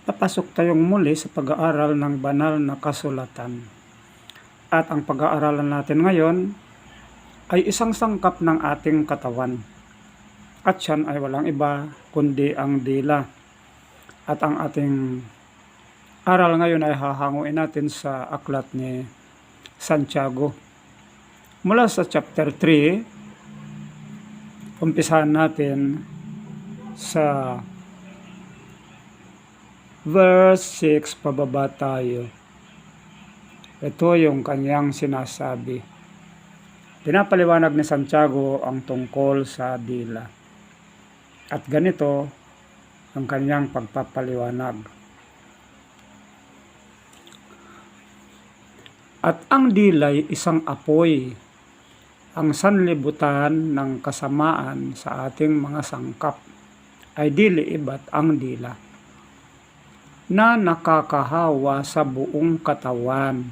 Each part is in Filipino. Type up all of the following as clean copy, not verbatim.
Papasok tayong muli sa pag-aaral ng banal na kasulatan. At ang pag-aaralan natin ngayon ay isang sangkap ng ating katawan. At yan ay walang iba kundi ang dila. At ang ating aral ngayon ay hahanguin natin sa aklat ni Santiago. Mula sa chapter 3, umpisahan natin sa verse 6 pababa tayo. Ito yung kanyang sinasabi. Pinapaliwanag ni Santiago ang tungkol sa dila. At ganito ang kanyang pagpapaliwanag. At ang dilay isang apoy, ang sanlibutan ng kasamaan sa ating mga sangkap ay dili iba't ang dila na nakakahawa sa buong katawan.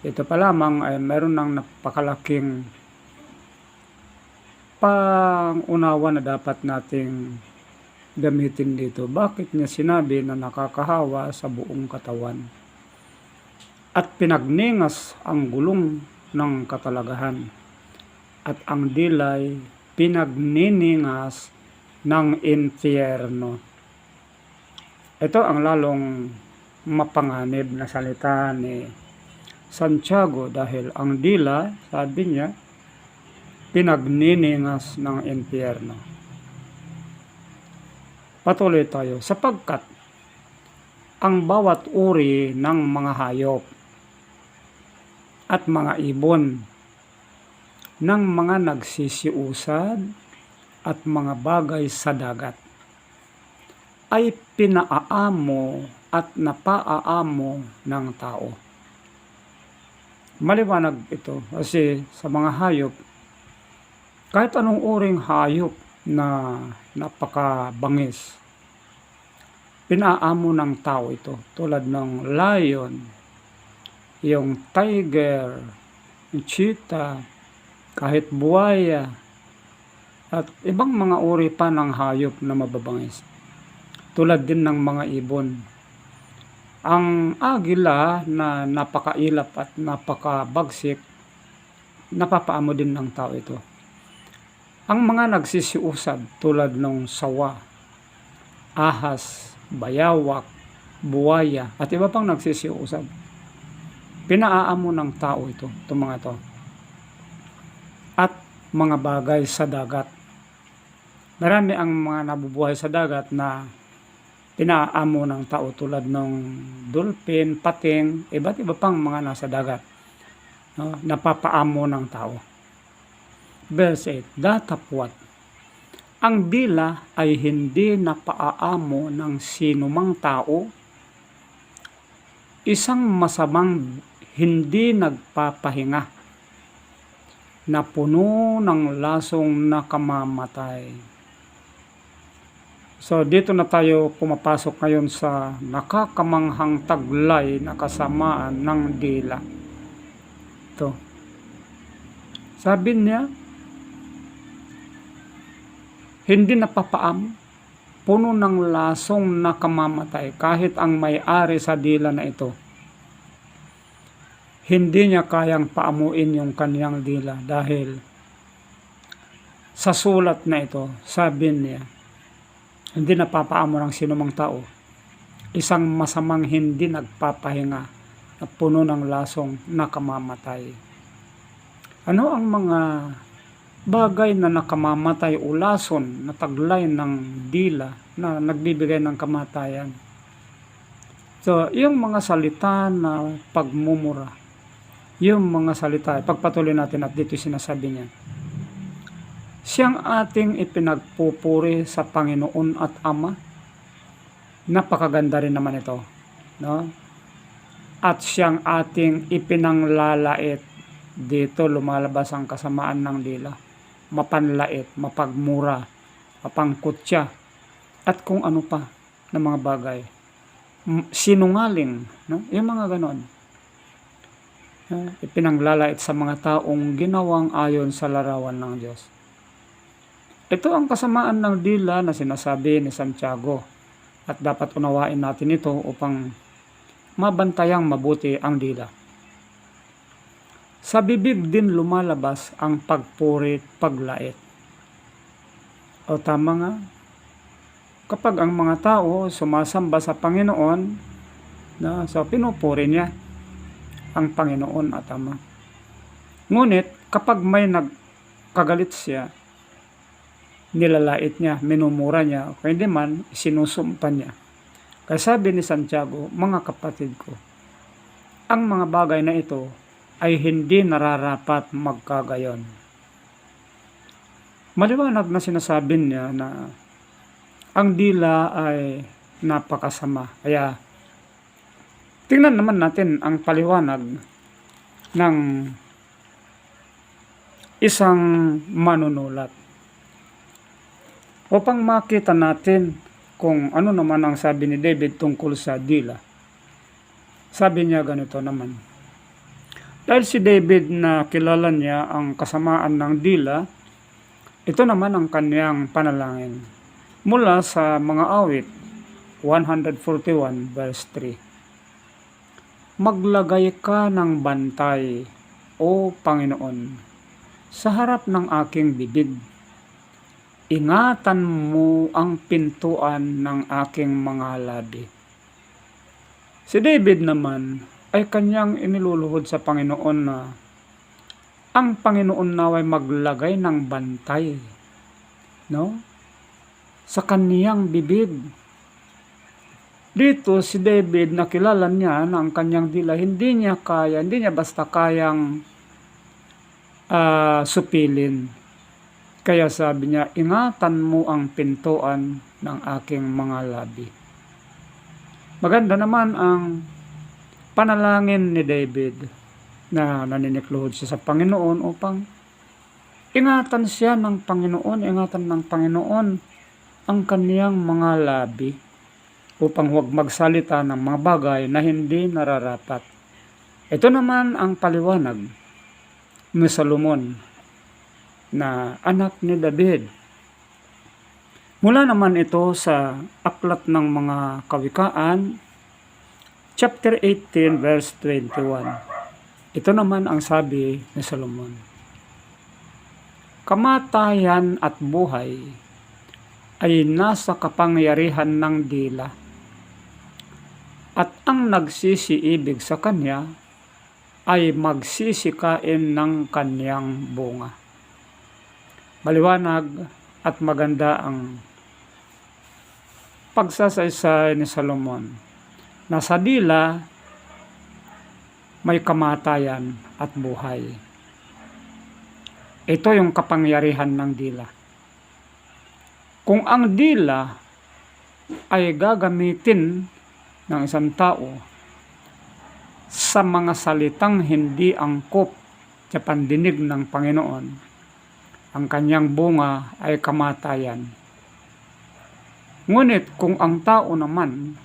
Ito pa lamang ay meron ng napakalaking pangunawa na dapat nating gamitin dito. Bakit niya sinabi na nakakahawa sa buong katawan? At pinagningas ang gulong ng katalagahan. At ang dilay pinagniningas ng impyerno. Ito ang lalong mapanganib na salita ni Santiago dahil ang dila, sabi niya, pinagniningas ng impyerno. Patuloy tayo, sapagkat ang bawat uri ng mga hayop at mga ibon, ng mga nagsisiusad at mga bagay sa dagat, ay pinaaamo at napaaamo ng tao. Maliwanag ito kasi sa mga hayop, kahit anong uring hayop na napakabangis, pinaamo ng tao ito. Tulad ng lion, yung tiger, yung cheetah, kahit buwaya, at ibang mga uri pa ng hayop na mababangis. Tulad din ng mga ibon. Ang agila na napakailap at napakabagsik, napapaamo din ng tao ito. Ang mga nagsisiusad tulad ng sawa, ahas, bayawak, buwaya, at iba pang nagsisiusad, pinaaamo ng tao ito, itong mga ito. At mga bagay sa dagat. Marami ang mga nabubuhay sa dagat na pinaamo ng tao tulad ng dolphin, pating, iba't iba pang mga nasa dagat, no, napapaamo ng tao. Verse 8, datapwat, ang dila ay hindi napaaamo ng sinumang tao, isang masamang hindi nagpapahinga, na puno ng lasong nakamamatay. So dito na tayo pumapasok ngayon sa nakakamanghang taglay na kasamaan ng dila. Ito. Sabi niya, hindi napapaamo, puno ng lasong nakamamatay. Kahit ang may-ari sa dila na ito, hindi niya kayang paamuin yung kanyang dila dahil sa sulat na ito, sabi niya, hindi napapaamo ng sinumang tao, isang masamang hindi nagpapahinga na puno ng lasong nakamamatay. Ano ang mga bagay na nakamamatay o lason na taglay ng dila na nagbibigay ng kamatayan? So, yung mga salita na pagmumura, yung mga salita, pagpatuloy natin at dito sinasabi niya, siyang ating ipinagpupuri sa Panginoon at Ama. Napakaganda rin naman ito, no? At siyang ating ipinanglalait. Dito lumalabas ang kasamaan ng dila. Mapanlait, mapagmura, mapangkutya, at kung ano pa na mga bagay. Sinungaling, no? Yung mga ganon. Ipinanglalait sa mga taong ginawang ayon sa larawan ng Diyos. Ito ang kasamaan ng dila na sinasabi ni Santiago. At dapat unawain natin ito upang mabantayang mabuti ang dila. Sa bibig din lumalabas ang pagpuri at paglait. O tama nga, kapag ang mga tao sumasamba sa Panginoon, so pinupuri niya ang Panginoon at Ama. Ngunit kapag may nagkagalit siya, nilalait niya, minumura niya, o hindi man, sinusumpan niya. Kaya sabi ni Santiago, mga kapatid ko, ang mga bagay na ito ay hindi nararapat magkagayon. Maliwanag na sinasabi niya na ang dila ay napakasama. Kaya tingnan naman natin ang paliwanag ng isang manunulat upang makita natin kung ano naman ang sabi ni David tungkol sa dila. Sabi niya ganito naman. Dahil si David na kilala niya ang kasamaan ng dila, ito naman ang kaniyang panalangin. Mula sa mga awit, 141 verse 3. Maglagay ka ng bantay, O Panginoon, sa harap ng aking bibig. Ingatan mo ang pintuan ng aking mga labi. Si David naman ay kanyang iniluluhod sa Panginoon na ang Panginoon naway maglagay ng bantay, sa kaniyang bibig. Dito si David nakilala niya na ang kanyang dila hindi niya basta kayang supilin. Kaya sabi niya, ingatan mo ang pintuan ng aking mga labi. Maganda naman ang panalangin ni David na naninikluhod siya sa Panginoon upang ingatan ng Panginoon ang kaniyang mga labi upang huwag magsalita ng mga bagay na hindi nararapat. Ito naman ang paliwanag ni Solomon na anak ni David. Mula naman ito sa Aklat ng Mga Kawikaan, chapter 18, verse 21. Ito naman ang sabi ni Solomon. Kamatayan at buhay ay nasa kapangyarihan ng dila, at ang nagsisiibig sa kanya ay magsisikain ng kanyang bunga. Maliwanag at maganda ang pagsasaysay ni Solomon na sa dila may kamatayan at buhay. Ito yung kapangyarihan ng dila. Kung ang dila ay gagamitin ng isang tao sa mga salitang hindi angkop sa pandinig ng Panginoon, ang kanyang bunga ay kamatayan. Ngunit kung ang tao naman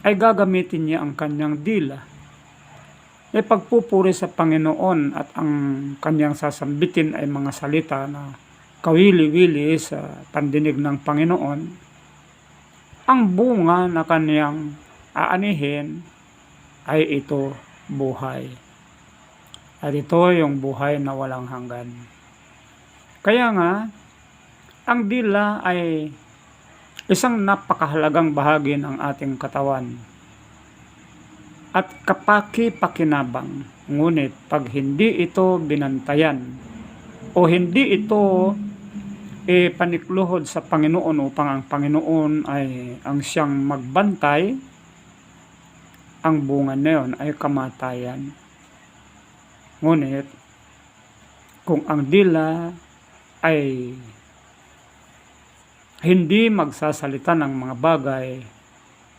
ay gagamitin niya ang kanyang dila ay pagpupuri sa Panginoon at ang kanyang sasambitin ay mga salita na kawili-wili sa pandinig ng Panginoon, ang bunga na kanyang aanihin ay ito buhay. At ito yung buhay na walang hanggan. Kaya nga, ang dila ay isang napakahalagang bahagi ng ating katawan at kapaki-pakinabang. Ngunit pag hindi ito binantayan o hindi ito panikluhod sa Panginoon upang ang Panginoon ay ang siyang magbantay, ang bunga na yun ay kamatayan. Ngunit kung ang dila ay hindi magsasalita ng mga bagay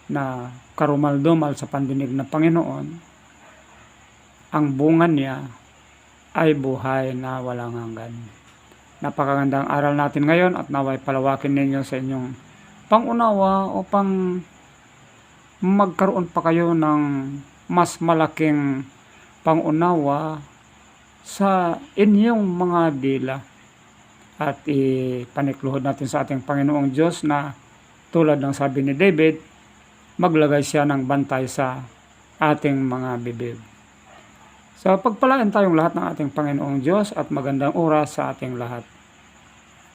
na karumal-dumal sa pandinig ng Panginoon, ang bunga niya ay buhay na walang hanggan. Napakagandang aral natin ngayon at naway palawakin ninyo sa inyong pangunawa upang magkaroon pa kayo ng mas malaking pangunawa sa inyong mga dila at ipanikluhod natin sa ating Panginoong Diyos na tulad ng sabi ni David, maglagay siya ng bantay sa ating mga bibig. So pagpalain tayong lahat ng ating Panginoong Diyos at magandang oras sa ating lahat.